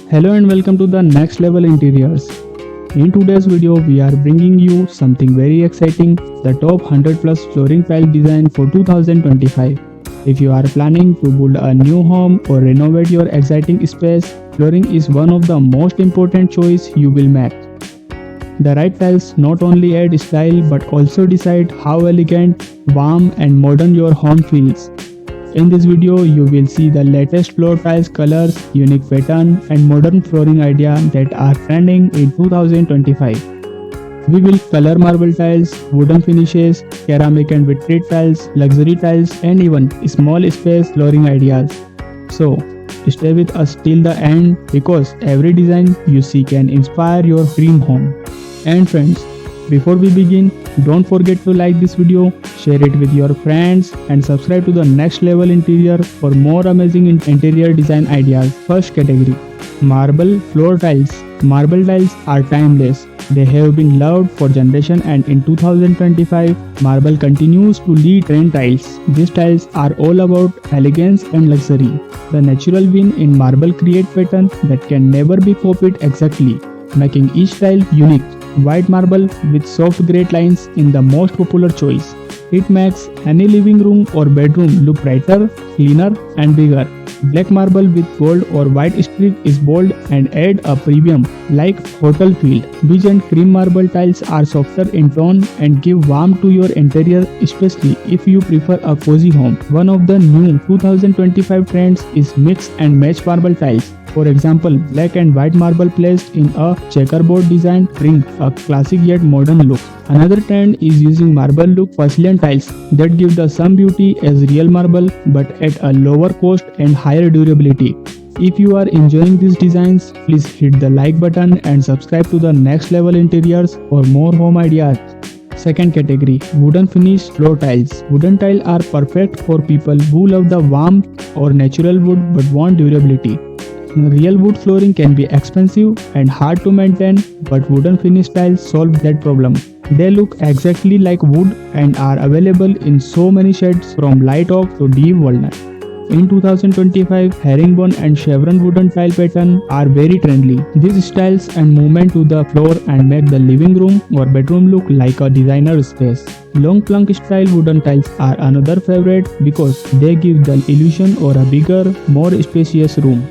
Hello and welcome to the Next Level Interiors. In today's video, we are bringing you something very exciting, the top 100 plus flooring tile design for 2025. If you are planning to build a new home or renovate your exciting space, flooring is one of the most important choice you will make. The right tiles not only add style but also decide how elegant, warm and modern your home feels. In this video, you will see the latest floor tiles colors, unique pattern and modern flooring ideas that are trending in 2025. We will color marble tiles, wooden finishes, ceramic and vitrate tiles, luxury tiles and even small space flooring ideas. So, stay with us till the end because every design you see can inspire your dream home. And friends, before we begin, don't forget to like this video, share it with your friends and subscribe to the Next Level Interior for more amazing interior design ideas. First category, marble floor tiles. Marble tiles are timeless. They have been loved for generations and in 2025, marble continues to lead trend tiles. These tiles are all about elegance and luxury. The natural vein in marble create pattern that can never be copied exactly, making each tile unique. White marble with soft grey lines in the most popular choice. It makes any living room or bedroom look brighter, cleaner and bigger. Black marble with gold or white streak is bold and add a premium like hotel feel. Beige and cream marble tiles are softer in tone and give warmth to your interior, especially if you prefer a cozy home. One of the new 2025 trends is mix and match marble tiles. For example, black and white marble placed in a checkerboard design bring a classic yet modern look. Another trend is using marble look porcelain tiles that give the same beauty as real marble but at a lower cost and higher durability. If you are enjoying these designs, please hit the like button and subscribe to the Next Level Interiors for more home ideas. Second category, wooden finish floor tiles. Wooden tiles are perfect for people who love the warmth or natural wood but want durability. Real wood flooring can be expensive and hard to maintain, but wooden finish tiles solve that problem. They look exactly like wood and are available in so many shades from light oak to deep walnut. In 2025, herringbone and chevron wooden tile pattern are very trendy. These styles and movement to the floor and make the living room or bedroom look like a designer space. Long plank style wooden tiles are another favorite because they give the illusion or a bigger, more spacious room.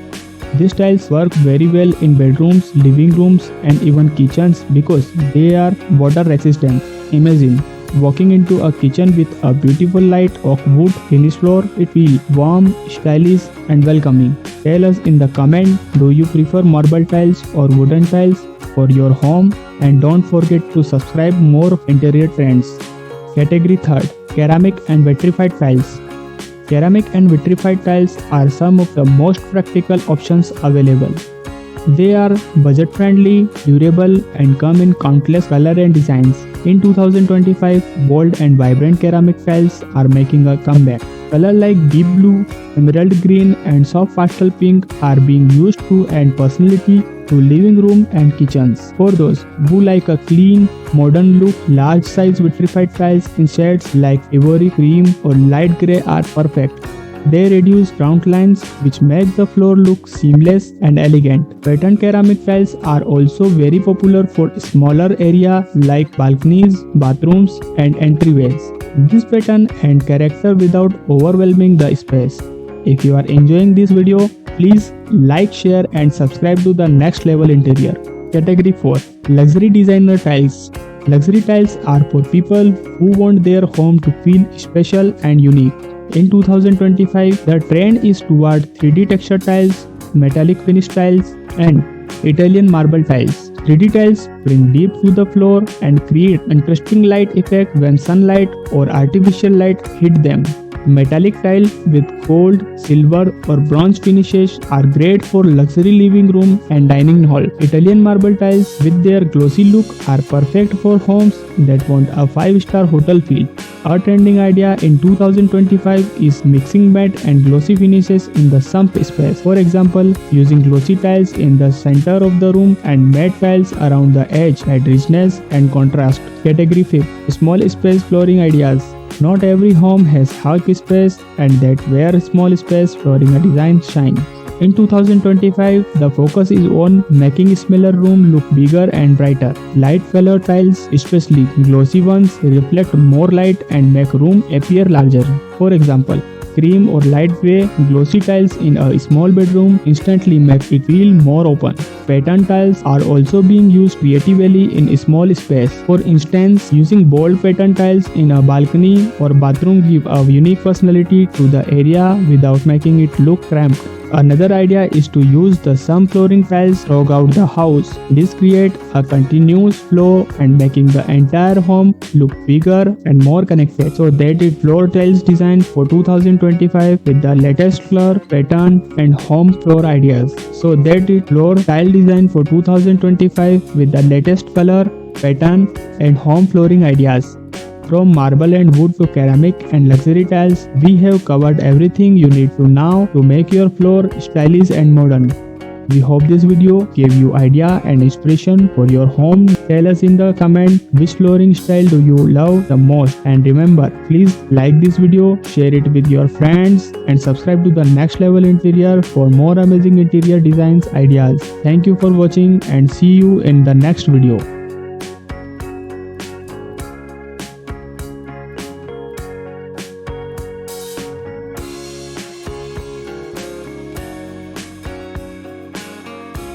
These tiles work very well in bedrooms, living rooms and even kitchens because they are water resistant. Imagine walking into a kitchen with a beautiful light oak wood finish floor. It feels warm, stylish and welcoming. Tell us in the comment, do you prefer marble tiles or wooden tiles for your home? And don't forget to subscribe more interior trends. Category 3rd, ceramic and vitrified tiles. Ceramic and vitrified tiles are some of the most practical options available. They are budget friendly, durable and come in countless colors and designs. In 2025, bold and vibrant ceramic tiles are making a comeback. Colors like deep blue, emerald green and soft pastel pink are being used to add personality to living room and kitchens. For those who like a clean, modern look, large size vitrified tiles in shades like ivory, cream or light grey are perfect. They reduce ground lines which make the floor look seamless and elegant. Patterned ceramic tiles are also very popular for smaller areas like balconies, bathrooms and entryways. This pattern and character without overwhelming the space. If you are enjoying this video, please like, share and subscribe to the Next Level Interior. Category 4, luxury designer tiles. Luxury tiles are for people who want their home to feel special and unique. In 2025, the trend is toward 3D texture tiles, metallic finish tiles and Italian marble tiles. 3D tiles bring deep to the floor and create interesting light effect when sunlight or artificial light hit them. Metallic tile with gold, silver or bronze finishes are great for luxury living room and dining hall. Italian marble tiles with their glossy look are perfect for homes that want a 5-star hotel feel. A trending idea in 2025 is mixing matte and glossy finishes in the same space. For example, using glossy tiles in the center of the room and matte tiles around the edge add richness and contrast. Category 5, small space flooring ideas. Not every home has half space and that where small space flooring design shine. In 2025, the focus is on making smaller room look bigger and brighter. Light colored tiles, especially glossy ones, reflect more light and make room appear larger. For example, cream or light gray glossy tiles in a small bedroom instantly make it feel more open. Pattern tiles are also being used creatively in small space. For instance, using bold pattern tiles in a balcony or bathroom give a unique personality to the area without making it look cramped. Another idea is to use the some flooring tiles throughout the house. This creates a continuous flow and making the entire home look bigger and more connected. So that is floor tiles design for 2025 with the latest color, pattern and home floor ideas. So that is floor tile design for 2025 with the latest color, pattern and home flooring ideas. From marble and wood to ceramic and luxury tiles, we have covered everything you need to know to make your floor stylish and modern. We hope this video gave you idea and inspiration for your home. Tell us in the comment which flooring style do you love the most, and remember, please like this video, share it with your friends and subscribe to the Next Level Interior for more amazing interior designs ideas. Thank you for watching and see you in the next video.